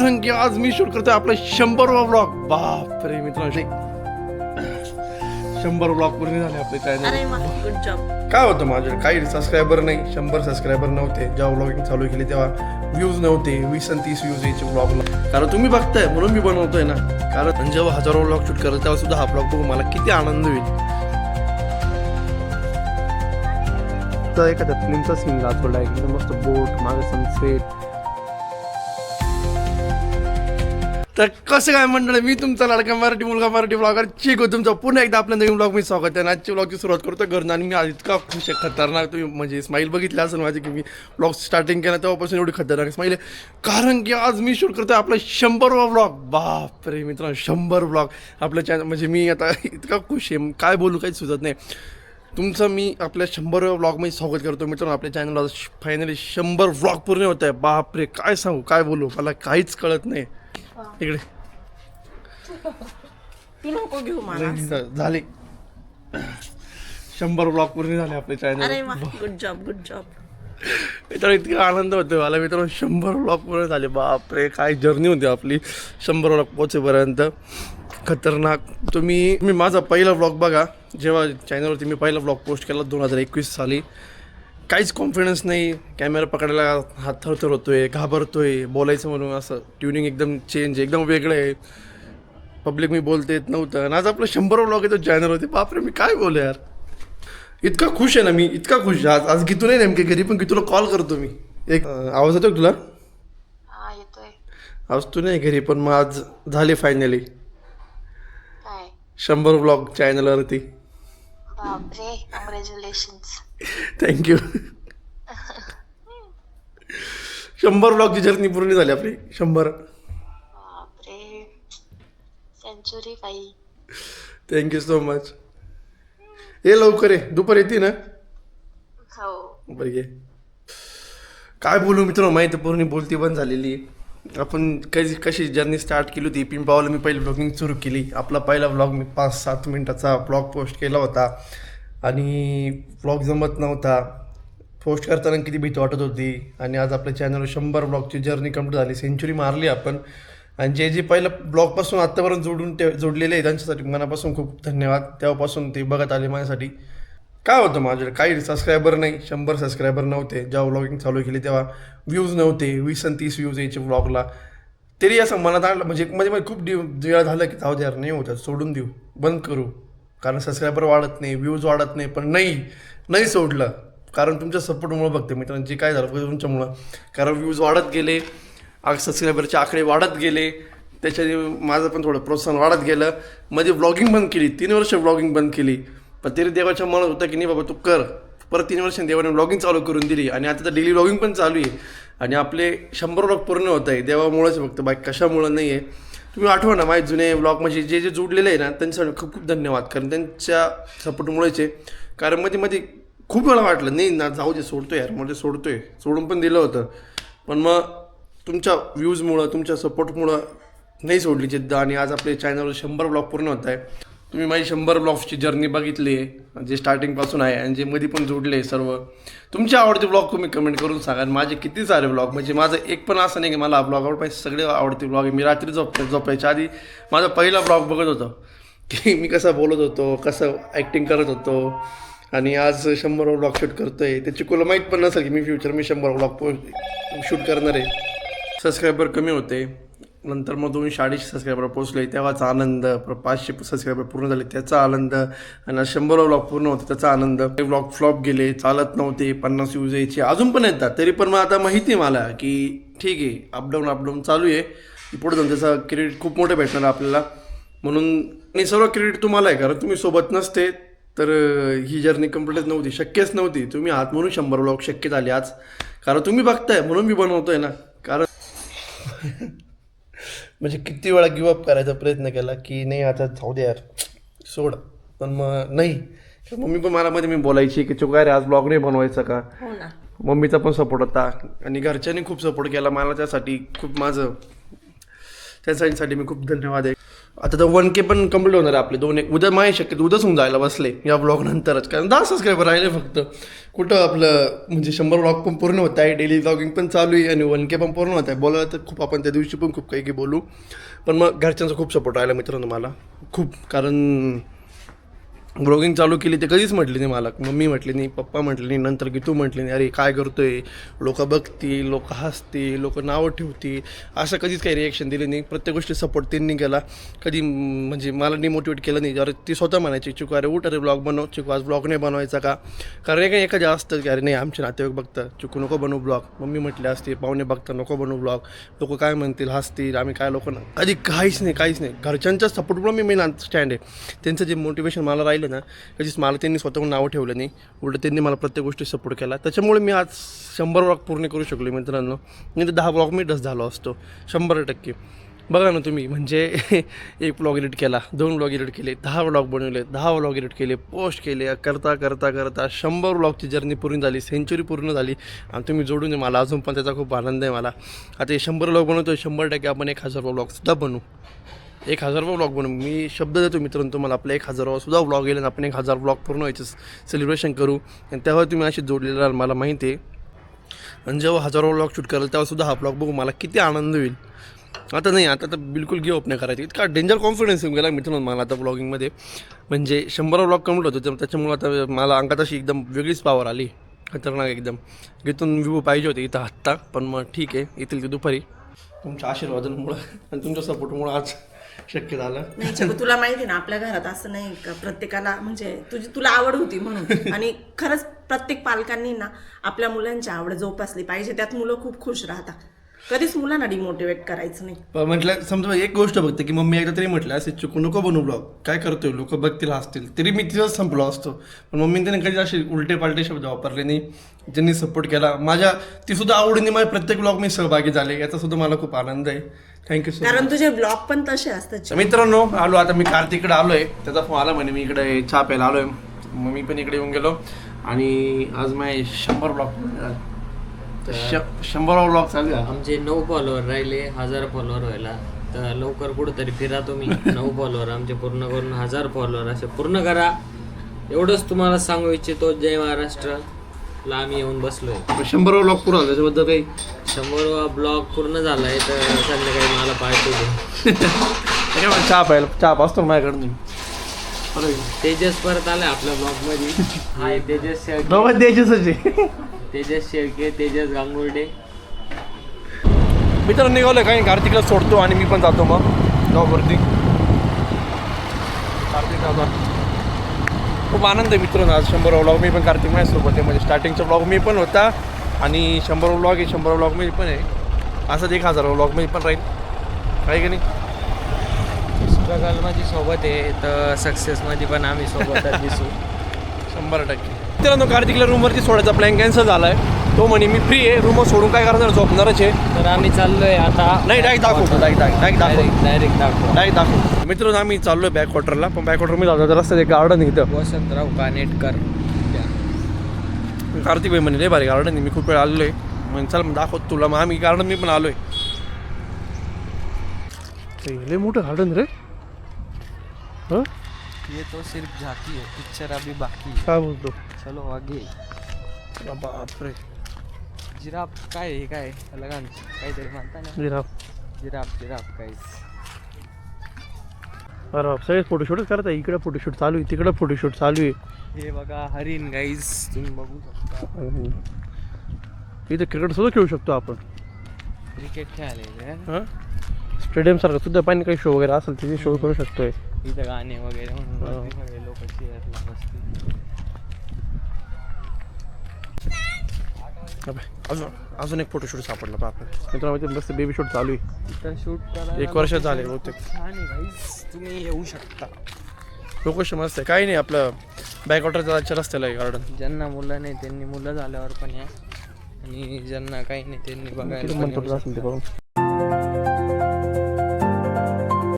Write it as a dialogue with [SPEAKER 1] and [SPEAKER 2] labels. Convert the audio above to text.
[SPEAKER 1] कारण की आज मी शूट करतोय आपला 100वा ब्लॉग. बापरे मित्रांनो, 100 ब्लॉग पूर्ण झाले आपले चॅनल.
[SPEAKER 2] Good job.
[SPEAKER 1] काय होतं माझे काही सबस्क्रायबर नाही, 100 सबस्क्रायबर नव्हते जेव्हा ब्लॉगिंग चालू केली तेव्हा. व्ह्यूज नव्हते, 20 आणि 30 व्ह्यूज यायचे ब्लॉगला. कारण तुम्ही बघताय म्हणून मी बनवतोय ना. कारण जेव्हा हजारो ब्लॉग शूट करत तेव्हा सुद्धा हा ब्लॉग बघून मला किती आनंद होईल. तर एखाद्या फिल्मचा सीन दाखवला एकदम मस्त, बोट मागे सनसेट. तर कसं काय मंडळ, मी तुमचा लाडका मराठी मुलगा मराठी ब्लॉगर चिकू तुमचं पुन्हा एकदा आपल्या नवीन ब्लॉग मी स्वागत आहे. आजची ब्लॉगची सुरुवात करतो घरून. आणि मी आज इतका खुश आहे, खतरनाक. तुम्ही म्हणजे स्माईल बघितली असेल माझी की मी ब्लॉग स्टार्टिंग केला तेव्हापासून एवढी खतरनाक स्माईल आहे. कारण की आज मी शूट करतोय आपला 100वा ब्लॉग. बापरे मित्रांनो, 100 ब्लॉग आपल्या चॅनल. म्हणजे मी आता इतका खुश आहे, काय बोलू काहीच सुचत नाही. तुमचं मी आपल्या 100व्या ब्लॉगमध्ये स्वागत करतो मित्रांनो. आपल्या चॅनलला फायनली 100 ब्लॉग पूर्ण होत आहे. बापरे काय सांगू, काय बोलू, मला काहीच कळत नाही. इकडे
[SPEAKER 2] तू नको घेऊ मला.
[SPEAKER 1] झाले 100 ब्लॉग पूर्ण झाले आपले channel.
[SPEAKER 2] Good job good job.
[SPEAKER 1] मित्रांनो इतका आनंद होतो मला मित्रांनो, 100 ब्लॉग पूर्ण झाले. बापरे काय जर्नी होती आपली 100 ब्लॉग पोहोचेपर्यंत, खतरनाक. तुम्ही माझा पहिला ब्लॉग बघा, जेव्हा चॅनलवरती मी पहिला ब्लॉग पोस्ट केला 2021 साली. काहीच कॉन्फिडन्स नाही, कॅमेरा पकडायला हात थरथर होतोय, घाबरतोय, बोलायचं म्हणून असं ट्युनिंग एकदम चेंज, एकदम वेगळं आहे. पब्लिक मी बोलते येत नव्हतं. आणि आज आपलं 100 ब्लॉग येतो चॅनल होते. बापरे मी काय बोलू यार, इतका खुश आहे ना मी, इतका खुश. आज गीतू नाही नेमके घरी, पण गीतूला कॉल करतो मी. एक आवाज येतो तुला?
[SPEAKER 2] येतोय.
[SPEAKER 1] आज तू नाही घरी, पण मग आज झाले फायनली 100 ब्लॉग चॅनलवरती.
[SPEAKER 2] बापरे, कॉंग्रॅच्युलेशन्स.
[SPEAKER 1] थँक्यू. 100 ब्लॉगची जर्नी पूर्ण झाली आपली. 100.
[SPEAKER 2] बापरे, सेंचुरी पाहिजे.
[SPEAKER 1] Thank you so much. ये लवकर ये, दुपार येते ना.
[SPEAKER 2] हो.
[SPEAKER 1] बरं ये. काय बोलू मित्रांनो, माहिती पूर्ण बोलती बंद झालेली. आपण कशी जर्नी स्टार्ट केली होती. पिंपळगावला मी पहिली ब्लॉगिंग सुरू केली. आपला पहिला ब्लॉग मी 5-7 मिनटाचा ब्लॉग पोस्ट केला होता. आणि ब्लॉग जमत नव्हता, पोस्ट करताना किती भीती वाटत होती. आणि आज आपल्या चॅनलवर 100 ब्लॉगची जर्नी कंप्लीट झाली, सेंचुरी मारली आपण. आणि जे पहिलं ब्लॉगपासून आत्तापर्यंत जोडलेले आहे त्यांच्यासाठी मनापासून खूप धन्यवाद. तेव्हापासून ते बघत आले माझ्यासाठी. काय होतं माझ्याकडे काही सबस्क्रायबर नाही, 100 सबस्क्रायबर नव्हते जेव्हा ब्लॉगिंग चालू केली तेव्हा. व्ह्यूज नव्हते, 20 आणि 30 व्ह्यूज यायचे ब्लॉगला. तरी असं मनात आलं, म्हणजे खूप वेळा झालं की जाऊ दे यार, नाही होतं, सोडून देऊ, बंद करू. कारण सबस्क्रायबर वाढत नाही, व्ह्यूज वाढत नाही. पण नाही सोडलं, कारण तुमच्या सपोर्टमुळं बघते मित्रांनो. जे काय झालं तुमच्यामुळं. कारण व्ह्यूज वाढत गेले, सबस्क्रायबरचे आकडे वाढत गेले, त्याच्याने माझं पण थोडं प्रोत्साहन वाढत गेलं. मध्ये ब्लॉगिंग बंद केली, 3 वर्ष ब्लॉगिंग बंद केली. पण तरी देवाच्या मनात होतं की नाही बाबा तू कर. परत 3 वर्षांनी देवाने ब्लॉगिंग चालू करून दिली. आणि आता तर डेली ब्लॉगिंग पण चालू आहे. आणि आपले 100 ब्लॉग पूर्ण होत आहे देवामुळेच, फक्त बाकी कशामुळं नाही आहे. तुम्ही आठवा ना माझे जुने ब्लॉग, म्हणजे जे जोडलेले आहे ना त्यांच्यासाठी खूप खूप धन्यवाद. कारण त्यांच्या सपोर्टमुळेच आहे. कारण मध्ये खूप वेळा वाटलं नाही ना, जाऊ दे, सोडतोय यार, म्हणजे सोडून पण दिलं होतं. पण मग तुमच्या व्ह्यूजमुळं, तुमच्या सपोर्टमुळं नाही सोडली जिद्द. आणि आज आपल्या चॅनलवर 100 ब्लॉग पूर्ण होत आहे. तुम्ही माझी 100 ब्लॉग्सची जर्नी बघितली आहे, जे स्टार्टिंगपासून आहे आणि जे मध्ये पण जोडले आहे सर्व. तुमचे आवडते ब्लॉग तुम्ही कमेंट करून सांगा. माझे किती सारे ब्लॉग, म्हणजे माझं एक पण असं नाही की मला ब्लॉग आवडते, सगळे आवडते ब्लॉग आहे. मी रात्री झोपायच्या आधी माझा पहिला ब्लॉग बघत होतो की मी कसं बोलत होतो, कसं ॲक्टिंग करत होतो. आणि आज 100 ब्लॉग शूट करतो आहे. त्याची कोणाला माहीत पण नसेल की मी 100 ब्लॉग शूट करणार आहे. सबस्क्रायबर कमी होते, नंतर मग 240 सबस्क्रायबर पोचले तेव्हाचा आनंद, 500 सबस्क्रायबर पूर्ण झाले त्याचा आनंद, आणि 100 ब्लॉग पूर्ण होते त्याचा आनंद. ब्लॉग फ्लॉप गेले, चालत नव्हते, 50 व्ह्यूज यायचे, अजून पण येतात. तरी पण मग आता माहिती आहे मला की ठीक आहे, अपडाऊन चालू आहे. पुढे जाऊन त्याचा क्रेडिट खूप मोठं भेटणार आपल्याला. म्हणून आणि सर्व क्रेडिट तुम्हाला आहे, कारण तुम्ही सोबत नसते तर ही जर्नी कंप्लीटच नव्हती, शक्यच नव्हती. तुम्ही आहात म्हणून 100 ब्लॉग शक्य झाले आज. कारण तुम्ही बघताय म्हणून मी बनवतोय ना. कारण म्हणजे किती वेळा गिवअप करायचा प्रयत्न केला की नाही आता जाऊ दे यार, सोड. पण मग नाही, मम्मी पण मला मध्ये मी बोलायची की चुका रे आज ब्लॉग नाही बनवायचा का. मम्मीचा पण सपोर्ट होता आणि घरच्यांनी खूप सपोर्ट केला मला. त्यासाठी खूप माझं त्यासाठी मी खूप धन्यवाद आहे. आता तर 1K पण कंप्लीट होणार आहे आपले 2-1 उद्या माझी शक्यतो उद्याच होऊन जायला बसले या ब्लॉग नंतरच, कारण 10 सबस्क्रायबर राहिले फक्त. कुठं आपलं म्हणजे 100 ब्लॉग पण पूर्ण होत आहे, डेली ब्लॉगिंग पण चालू आहे आणि 1K पण पूर्ण होत आहे. बोलायला तर खूप आपण त्या दिवशी पण खूप काही बोलू, पण मग घरच्यांचा खूप सपोर्ट राहिला मित्रांनो मला खूप. कारण ब्लॉगिंग चालू केली ते कधीच म्हटली नाही मला, मम्मी म्हटली नाही, पप्पा म्हटले नाही, नंतर की तू म्हटली नाही अरे काय करतोय, लोक बघतील, लोक हसतील, लोक नावं ठेवतील, असं कधीच काही रिॲक्शन दिली नाही. प्रत्येक गोष्टी सपोर्ट त्यांनी केला, कधी म्हणजे मला डिमोटिवेट केलं नाही. अरे ती स्वतः म्हणायची चिकू अरे उठ, अरे ब्लॉग बनव, चिकू आज ब्लॉग नाही बनवायचा का, कारण एखाद्या असतं की अरे नाही आमचे नातेवाईक बघतात चिकू नको बनवू ब्लॉग, मम्मी म्हटले असते पाहुणे बघतात नको बनवू ब्लॉग, लोक काय म्हणतील हसतील, आम्ही काय लोक कधी काहीच नाही. घरच्यांच्या सपोर्टमुळे मी मेन स्टँड आहे. त्यांचं जे मोटिवेशन मला राहिलं ना, कधीच मला त्यांनी स्वतःहून नावं ठेवलं नाही, उलट त्यांनी मला प्रत्येक गोष्टी सपोर्ट केला. त्याच्यामुळे मी आज 100 ब्लॉग पूर्ण करू शकलो मित्रांनो. मी तर 10 ब्लॉग मी डस झालो असतो 100%. बघा ना तुम्ही, म्हणजे 1 ब्लॉग एडिट केला, 2 ब्लॉग एडिट केले, 10 ब्लॉग बनवले, 10 ब्लॉग एडिट केले, पोस्ट केले, करता 100 ब्लॉगची जर्नी पूर्ण झाली, सेंचुरी पूर्ण झाली. आणि तुम्ही जोडून दे मला, अजून पण त्याचा खूप आनंद आहे मला. आता हे 100 ब्लॉग बनवतो, 100% आपण 1000 ब्लॉगसुद्धा बनवू, 1000 ब्लॉग बनवू. मी शब्द देतो मित्रांनो तुम्हाला, आपल्या 1000 सुद्धा ब्लॉग येईल आणि आपण 1000 ब्लॉग पूर्ण व्हायचं सेलिब्रेशन करू. आणि तेव्हा तुम्ही अशी जोडलेलं राहाल मला माहिती आहे. आणि जेव्हा 1000 ब्लॉग शूट कराल तेव्हासुद्धा हा ब्लॉग बघू मला किती आनंद होईल. आता नाही, आता तर बिलकुल गिव अप नाही करायचं. इतका डेंजर कॉन्फिडन्स येऊन गेला मित्रांनो मला आता ब्लॉगिंगमध्ये. म्हणजे 100 ब्लॉग कम्प्लीट होतो त्याच्यामुळे आता मला अंगात अशी एकदम वेगळीच पावर आली, खतरनाक एकदम. इथून व्ह्यू पाहिजे होते इथं आत्ता, पण मग ठीक आहे, येतील ते दुपारी. तुमच्या आशीर्वादांमुळं आणि तुमच्या सपोर्टमुळं आज शक्य झालं.
[SPEAKER 3] नाही चिकू, तुला माहिती ना आपल्या घरात असं नाही का प्रत्येकाला म्हणजे तुला आवड होती म्हणून, आणि खरंच प्रत्येक पालकांनी ना आपल्या मुलांची आवड जोपासली पाहिजे, त्यात मुलं खूप खुश राहतात. कधीच मुलांना डिमोटिवेट करायचं नाही.
[SPEAKER 1] पण म्हटलं समजा एक गोष्ट बघते की मम्मी एकदा तरी म्हटलं असे चुकू नको बनू ब्लॉग, काय करतोय लोक बघतील हसतील, तरी मी तिथंच संपलो असतो. पण मम्मीने त्याने कधी असे उलटे पालटे शब्द वापरले नाही, ज्यांनी सपोर्ट केला माझ्या, ती सुद्धा आवडीने माझ्या प्रत्येक ब्लॉग मी सहभागी झाले, याचा सुद्धा मला खूप आनंद आहे. Thank you so much.
[SPEAKER 3] कारण तुझे ब्लॉग पण तसे असतात.
[SPEAKER 1] मित्रांनो आलो आता मी कार्तिकडे आलोय, त्याचा फोन आला म्हणे मी इकडे चहा प्यायला आलोय, मग मी पण इकडे येऊन गेलो. आणि आज माझे 100 ब्लॉग 100 ब्लॉग चालू आहे.
[SPEAKER 4] आमचे 9 फॉलोअर राहिले 1000 फॉलोअर व्हायला, तर लवकर कुठंतरी फिरा तुम्ही. 9 फॉलोअर आमचे पूर्ण करून 1000 फॉलोअर असे पूर्ण करा, एवढंच तुम्हाला सांगू इच्छितो. जय महाराष्ट्रला आम्ही येऊन बसलोय.
[SPEAKER 1] 100 ब्लॉग पूर्ण झाला, त्याच्याबद्दल काही
[SPEAKER 4] 100वा ब्लॉग पूर्ण झालाय, तर संध्याकाळी मला पार्टी दे.
[SPEAKER 1] चहा प्यायला, चहा पाचतो माझ्याकडून. अरे
[SPEAKER 4] तेजस परत आलाय आपल्या ब्लॉग मध्ये. हाय तेजस शेळके,
[SPEAKER 1] दोघं द्यायचेच आहे.
[SPEAKER 4] तेजस शेळके, तेजस गांगुर्डे.
[SPEAKER 1] मी तर निघालोय काही, कार्तिकला सोडतो आणि मी पण जातो मग जॉबवरती. कार्तिक जातो. खूप आनंद आहे मित्रांनो, आज 100 ब्लॉग मी पण कार्तिक माझ्यासोबत आहे. म्हणजे स्टार्टिंगचा ब्लॉग मी पण होता आणि 100 ब्लॉग आहे, 100 ब्लॉग मी पण आहे. असंच 1000 ब्लॉग मी पण राहील, काही की नाही.
[SPEAKER 4] स्ट्रगल मध्ये सोबत आहे तर सक्सेस मध्ये पण आम्ही सोबतच दिसू
[SPEAKER 1] 100%. मित्रांनो कार्तिकला रूमवरती सोडायचा प्लॅन कॅन्सल झाला आहे. तो म्हणे मी फ्री आहे, रूमवर सोडून काय करणार, झोपणारच आहे.
[SPEAKER 4] तर आम्ही चाललोय आता.
[SPEAKER 1] नाही डायरेक्ट दाखवतो,
[SPEAKER 4] डायरेक्ट दाखव.
[SPEAKER 1] मित्रांनो आम्ही चाललोय बॅकवॉटरला, पण बॅकवॉटरमध्ये जातो तर रस्त्यात एक गार्डन आहे इथं.
[SPEAKER 4] वसंतराव कानेटकर.
[SPEAKER 1] कार्तिक भाई म्हणे रे भारी गार्डन आहे, मी खूप वेळ आलोय, म्हणजे चल मग दाखवतो तुला. मग आम्ही गार्डन मी पण आलोय. लय मोठं गार्डन रे. हं
[SPEAKER 4] ये तो सिर्फ झाकी है, पिक्चर अभी बाकी है.
[SPEAKER 1] काय बोलतो,
[SPEAKER 4] चलो आगे.
[SPEAKER 1] बापरे.
[SPEAKER 4] जिराफ काय आहे, काय लगान काहीतरी म्हणता ना. जिराफ काय.
[SPEAKER 1] अरे सगळे फोटोशूटच करत आहे. इकडे फोटोशूट चालू आहे, तिकडे फोटोशूट चालू आहे.
[SPEAKER 4] हे बघा हरिण गाईज, तुम्ही बघू शकता.
[SPEAKER 1] इथे क्रिकेट सुद्धा खेळू शकतो आपण.
[SPEAKER 4] क्रिकेट खेळायला
[SPEAKER 1] हां स्टेडियम सारखं सुद्धा पाहिजे, काही शो वगैरे असेल तिथे शो करू शकतोय.
[SPEAKER 4] इथं गाणे वगैरे म्हणून सगळे लोक चेअरला बसतील.
[SPEAKER 1] अजून एक फोटोशूट सापडला बापरे. मित्रांनो मस्त बेबी शूट चालू आहे.
[SPEAKER 4] इथं शूट करायला
[SPEAKER 1] 1 वर्ष झाले बहुतेक.
[SPEAKER 4] छान आहे गाईज, तुम्ही येऊ शकता.
[SPEAKER 1] लोकेशन मस्त आहे, काही नाही आपलं बॅकवॉटर जायच्या रस्त्याला आहे गार्डन.
[SPEAKER 4] ज्यांना मुलं नाही त्यांनी मुलं झाल्यावर पण या, आणि ज्यांना काही नाही त्यांनी बघायला पण येऊ शकता.